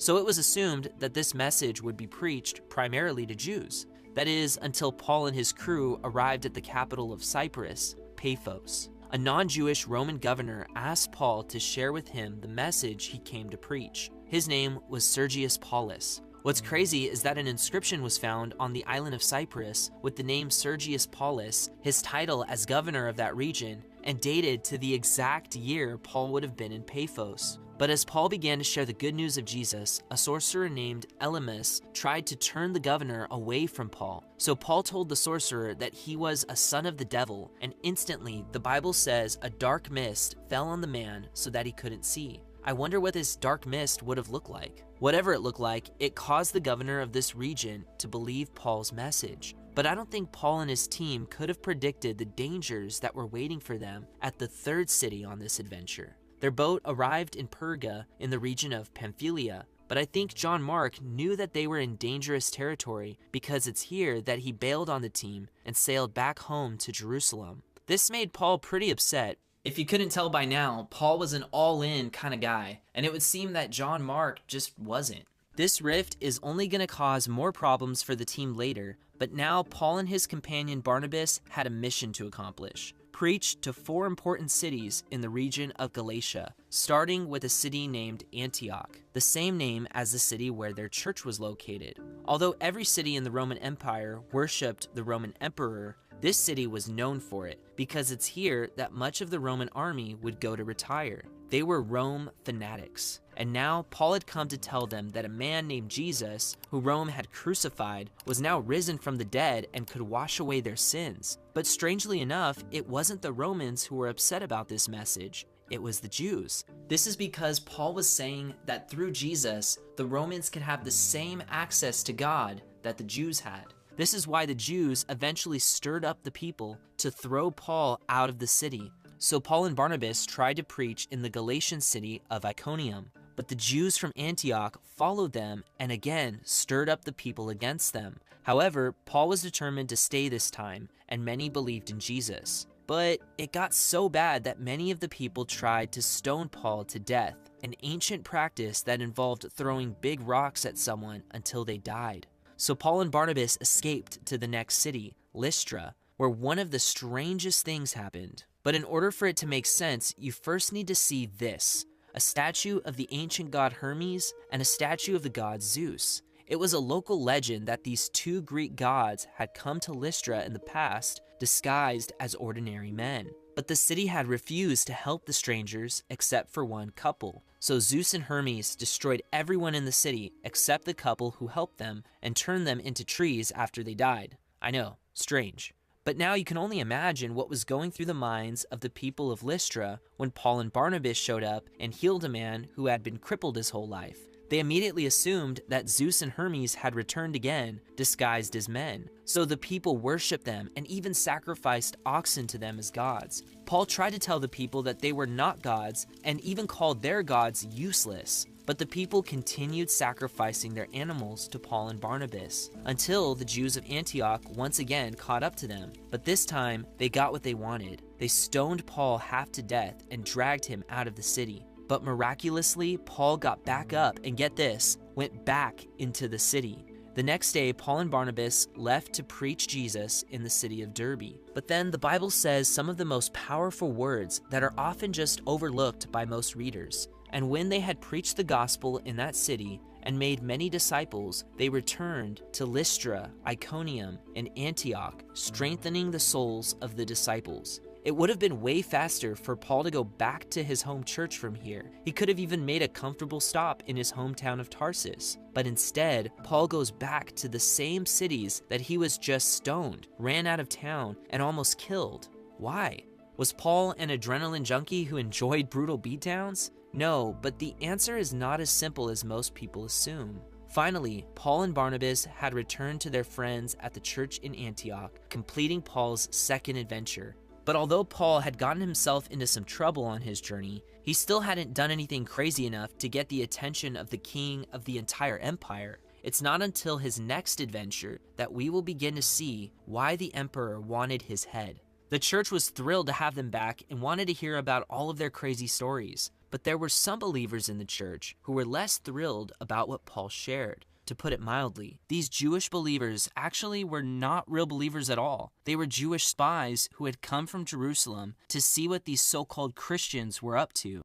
So it was assumed that this message would be preached primarily to Jews. That is, until Paul and his crew arrived at the capital of Cyprus, Paphos. A non-Jewish Roman governor asked Paul to share with him the message he came to preach. His name was Sergius Paulus. What's crazy is that an inscription was found on the island of Cyprus with the name Sergius Paulus, his title as governor of that region, and dated to the exact year Paul would have been in Paphos. But as Paul began to share the good news of Jesus, a sorcerer named Elymas tried to turn the governor away from Paul. So Paul told the sorcerer that he was a son of the devil, and instantly, the Bible says, a dark mist fell on the man so that he couldn't see. I wonder what this dark mist would have looked like. Whatever it looked like, it caused the governor of this region to believe Paul's message. But I don't think Paul and his team could have predicted the dangers that were waiting for them at the third city on this adventure. Their boat arrived in Perga in the region of Pamphylia, but I think John Mark knew that they were in dangerous territory because it's here that he bailed on the team and sailed back home to Jerusalem. This made Paul pretty upset. If you couldn't tell by now, Paul was an all-in kind of guy, and it would seem that John Mark just wasn't. This rift is only going to cause more problems for the team later, but now Paul and his companion Barnabas had a mission to accomplish. Preach to 4 important cities in the region of Galatia, starting with a city named Antioch, the same name as the city where their church was located. Although every city in the Roman Empire worshipped the Roman emperor, this city was known for it because it's here that much of the Roman army would go to retire. They were Rome fanatics. And now Paul had come to tell them that a man named Jesus, who Rome had crucified, was now risen from the dead and could wash away their sins. But strangely enough, it wasn't the Romans who were upset about this message. It was the Jews. This is because Paul was saying that through Jesus, the Romans could have the same access to God that the Jews had. This is why the Jews eventually stirred up the people to throw Paul out of the city. So Paul and Barnabas tried to preach in the Galatian city of Iconium, but the Jews from Antioch followed them and again stirred up the people against them. However, Paul was determined to stay this time, and many believed in Jesus. But it got so bad that many of the people tried to stone Paul to death, an ancient practice that involved throwing big rocks at someone until they died. So Paul and Barnabas escaped to the next city, Lystra, where one of the strangest things happened. But in order for it to make sense, you first need to see this: a statue of the ancient god Hermes and a statue of the god Zeus. It was a local legend that these 2 Greek gods had come to Lystra in the past, disguised as ordinary men. But the city had refused to help the strangers except for one couple. So Zeus and Hermes destroyed everyone in the city except the couple who helped them and turned them into trees after they died. I know, strange. But now you can only imagine what was going through the minds of the people of Lystra when Paul and Barnabas showed up and healed a man who had been crippled his whole life. They immediately assumed that Zeus and Hermes had returned again, disguised as men. So the people worshipped them and even sacrificed oxen to them as gods. Paul tried to tell the people that they were not gods and even called their gods useless. But the people continued sacrificing their animals to Paul and Barnabas until the Jews of Antioch once again caught up to them. But this time, they got what they wanted. They stoned Paul half to death and dragged him out of the city. But miraculously, Paul got back up and, get this, went back into the city. The next day, Paul and Barnabas left to preach Jesus in the city of Derbe. But then the Bible says some of the most powerful words that are often just overlooked by most readers. And when they had preached the gospel in that city and made many disciples, they returned to Lystra, Iconium, and Antioch, strengthening the souls of the disciples. It would have been way faster for Paul to go back to his home church from here. He could have even made a comfortable stop in his hometown of Tarsus. But instead, Paul goes back to the same cities that he was just stoned, ran out of town, and almost killed. Why? Was Paul an adrenaline junkie who enjoyed brutal beatdowns? No, but the answer is not as simple as most people assume. Finally, Paul and Barnabas had returned to their friends at the church in Antioch, completing Paul's second adventure. But although Paul had gotten himself into some trouble on his journey, he still hadn't done anything crazy enough to get the attention of the king of the entire empire. It's not until his next adventure that we will begin to see why the emperor wanted his head. The church was thrilled to have them back and wanted to hear about all of their crazy stories. But there were some believers in the church who were less thrilled about what Paul shared. To put it mildly, these Jewish believers actually were not real believers at all. They were Jewish spies who had come from Jerusalem to see what these so-called Christians were up to.